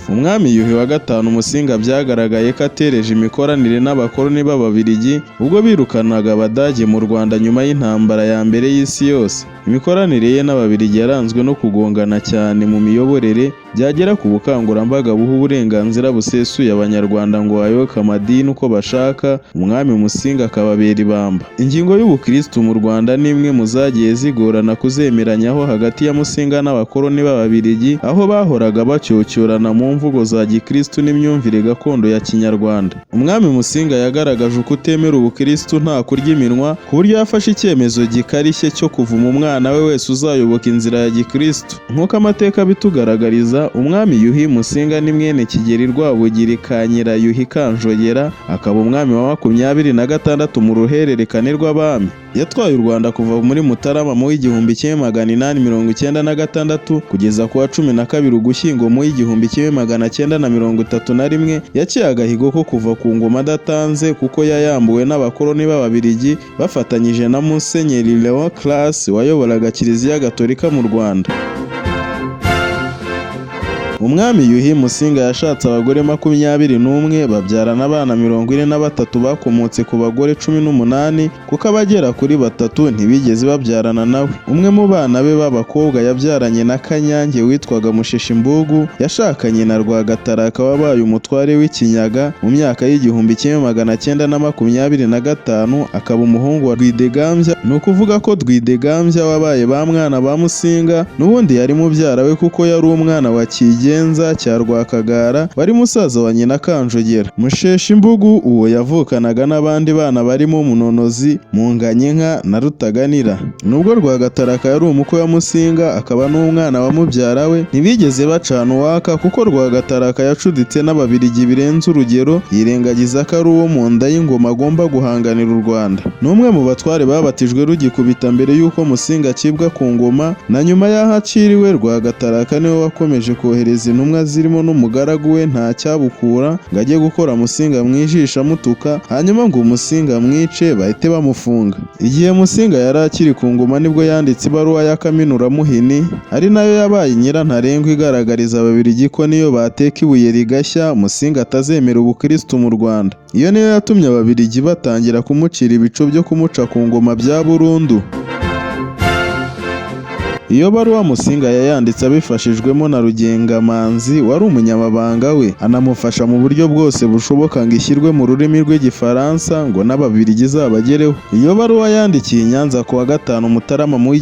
Umwami Yuhi wa gatanu Musinga byagaragaye ko atereje imikoranire n'abakoloni b'Ababiligi ubwo birukanaga Abadage mu Rwanda nyuma y'intambara ya mbere y'isi yose. Imikoranire ye n'Ababiligi yaranzwe no kugongana cyane mu miyoborere, byagera ku bukangurambaga buha uburenganzira busesuye Abanyarwanda ngo bayoboke amadini uko bashaka, Umwami Musinga akababera ibamba. Ingingo y'Ubukristu mu Rwanda ni imwe mu zagiye zigorana kuzemeranyaho hagati ya Musinga n'abakoloni b'Ababiligi, aho bahoraga bacyocyorana mu mvugo za Gikristu n'imyumvire gakondo ya Kinyarwanda. Umwami Musinga yagaragaje uko utemera Ubukristu nta kurya iminwa, ku buryo yafashe icyemezo gikarishye cyo kuvuma umwana we wese uzayoboka inzira ya Gikristu. Nk'uko amateka bitugaragariza, Umwami Yuhi Musinga ni mwene Kigeli Rwabugiri ka Nyirayuhi Kanjogera, akaba umwami wa 26 mu ruhererekane rw'abami. Yatwaye u Rwanda kuva muri Mutarama mu 1896 kugeza ku wa 12 Ugushyingo mu 1931. Yaciye agahigo ko kuva ku ngoma adatanze kuko yayambuwe n'abakoloni b'Ababiligi bafatanyije na Musenyeri Léon Classe wayoboraga Kiliziya Gatolika mu Rwanda. Umwami Yuhi Musinga yashatse abagore 21 babyarana abana 43 bakomotse ku bagore 18 kuko abagera kuri 3 ntibigeze babyarana nawe. Umwe mu bana be b'abakobwa yabyaranye na Kanyange witwaga Musheshimbugu, yashakanye na Rwagataraka wabaye umutware w'Ikinyaga mu myaka y'1925, akaba umuhungu wa Rwidegambya. Ni ukuvuga ko Rwidegambya wabaye ba mwana ba Musinga n'ubundi yari mubyara we kuko yari umwana wa Kigenza cya Rwakagara wari musaza wa nyina Kanjogera. Musheshimbugu uwo yavukanaga n'abandi bana barimo Munonozi, Munganyenka na Rutaganira. Nubwo Rwagataraka yari umukwe wa Musinga akaba n'umwana wa mubyara we, ntibigeze bacana uwaka kuko Rwagataraka yacuditse n'Ababiligi birenze urugero, yirengagiza ko ari uwo mu nda y'ingoma agomba guhanganira u Rwanda. N'umwe mu batware babatijwe rugikubita mbere y'uko Musinga acibwa ku ngoma, na nyuma y'aho aciriwe Rwagataraka niwe wakomeje kohereza intumwa zirimo n'umugaragu we Ntacyabukura ngo ajye gukora Musinga mu ijisho amutuka, hanyuma ngo Musinga mwice bahite bamufunga. Igihe Musinga yari akiri ku ngoma nibwo yanditse ibaruwa ya Kaminuramuhini, ari nayo yabaye nyirantarengwa igaragariza Ababiligi ko niyo bateka ibuye rigashya Musinga atazemera Ubukristu mu Rwanda. Iyo niyo yatumye Ababiligi batangira kumucira ibico byo kumuca ku ngoma bya burundu. Iyo baruwa Musinga yayanditse abifashijwemo na Rugengamanzi wari umunyamabanga we, anamufasha mu buryo bwose bushoboka ngo ishyirwe mu rurimi rw'Igifaransa ngo n'Ababiligi zabagereho. Iyo baruwa yandikiye Nyanza ku wa 5 Mutarama mu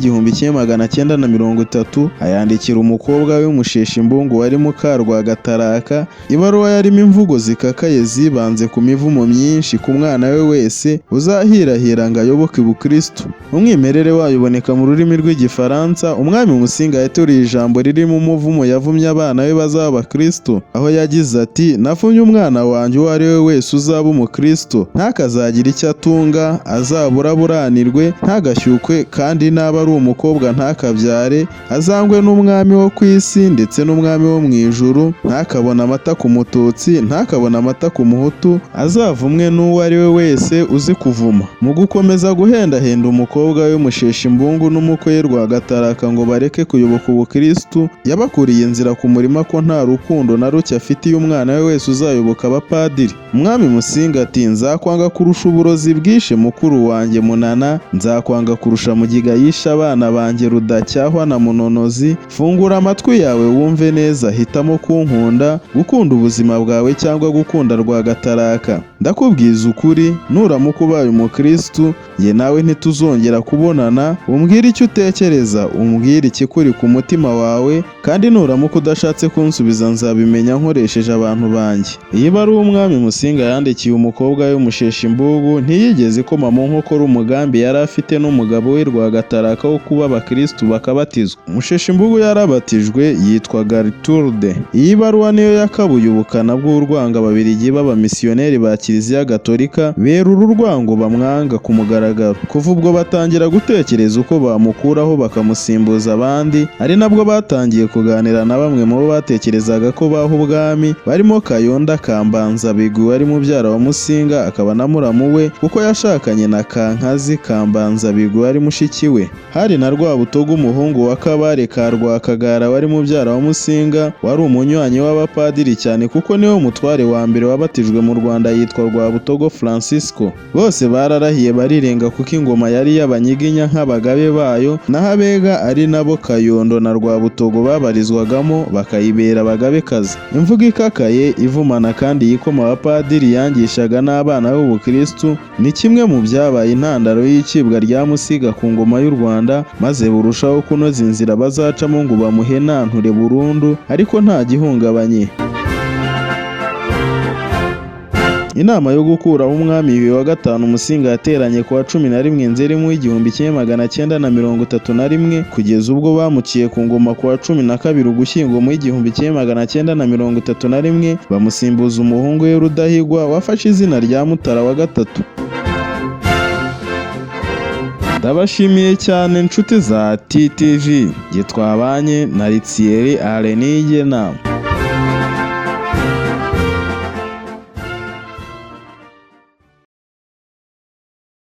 1930, ayandikira umukobwa we Musheshimbugu wari muka Rwagataraka. Ibaruwa yarimo imvugo zikakaye zibanze ku mivumo myinshi ku mwana we wese uzahirahira ngo ayoboke Ubukristu. Umwimerere wayo uboneka mu rurimi rw'Igifaransa. Umwami Musinga yateruye ijambo ririmo umuvumo yavumye abana be bazaba Abakristo, aho yagize ati: "Navumye umwana wanjye uwo ari we wese uzaba umukristo, ntakazagira icyo atunga, azaburaburanirwe, ntagashyukwe, kandi naba ari umukobwa ntakabyare, azangwe n'umwami wo ku isi ndetse n'umwami wo mu ijuru, ntakabona amata ku mututsi, ntakabona amata ku muhutu, azavumwe n'uwo ari we wese uzi kuvuma." Mu gukomeza guhendahenda umukobwa we Musheshimbugu n'umukwe Rwagataraka ngo bareke kuyoboka Ubukristu, yabakuriye inzira ku murima ko nta rukundo na ruke afitiye umwana we wese uzayoboka abapadiri. Umwami Musinga ati: "Nzakwanga kurusha uburozi bwishe mukuru wanjye Munana, nzakwanga kurusha Mugiga yishe abana banjye Rudacyahwa na Munonozi. Fungura amatwi yawe wumve neza, hitamo kunkunda, gukunda ubuzima bwawe cyangwa gukunda Rwagataraka. Ndakubwiza ukuri, nuramuka ubaye umukristu, ye nawe ntituzongera kubonana. Umbwire icyo utekereza, umbwire ikikuri ku mutima wawe, kandi nuramuka udashatse kunsubiza nzabimenya nkoresheje abantu banjye." Iyi baruwa umwami Musinga yandikiye umukobwa we Musheshimbugu ntiyigeze ikoma mu nkokora umugambi yari afite n'umugabo we Rwagataraka wo kuba Abakristu bakabatizwa. Musheshimbugu yarabatijwe, yitwa Gertrude. Iyi baruwa niyo yakabuye ubukana bw'urwango Ababiligi b'abamisiyoneri ba Kiliziya Gatolika berura urwango bamwanga ku mugaragaro. Kuva ubwo batangira gutekereza uko bamukuraho bakamusimbuza bamusimbuza abandi, ari nabwo batangiye kuganira na bamwe mu bo batekerezaga ko baha ubwami, barimo Kayonda Kambanza-Bigwi wari mubyara wa Musinga akaba na muramu we kuko yashakanye na Kankazi Kambanza-Bigwi wari mushiki we. Hari na Rwabutogo umuhungu wa Kabare ka Rwakagara wari mubyara wa Musinga, wari umunywanyi w'abapadiri cyane kuko niwe mutware wa mbere wabatijwe mu Rwanda yitwa Rwabutogo Francisco. Bose bararahiye barirenga kuko ingoma yari y'Abanyiginya nk'abagabe bayo, naho Abega ari nabo Kayondo na Rwabutogo babarizwagamo bakayibera abagabekazi. Imvugo ikakaye ivumana kandi yikoma abapadiri yangishaga n'abana b'ubukristu ni kimwe mu byabaye intandaro y'icibwa rya Musiga ku ngoma y'u Rwanda, maze burushaho kunoza inzira bazacamo ngo bamuhenanture burundu ariko nta gihungabanye. Inama yo gukuraho umwami Yuhi wa gatanu Musinga yateranye ku wa 11 Nzeri mu 1931 kugeza ubwo bamuciye ku ngoma ku wa 12 Ugushyingo mu 1931 bamusimbuza umuhungu we Rudahigwa wafashe izina rya Mutara wa gatatu. Ndabashimiye cyane inshuti za TTV, twabanye na Thierry Alenigena.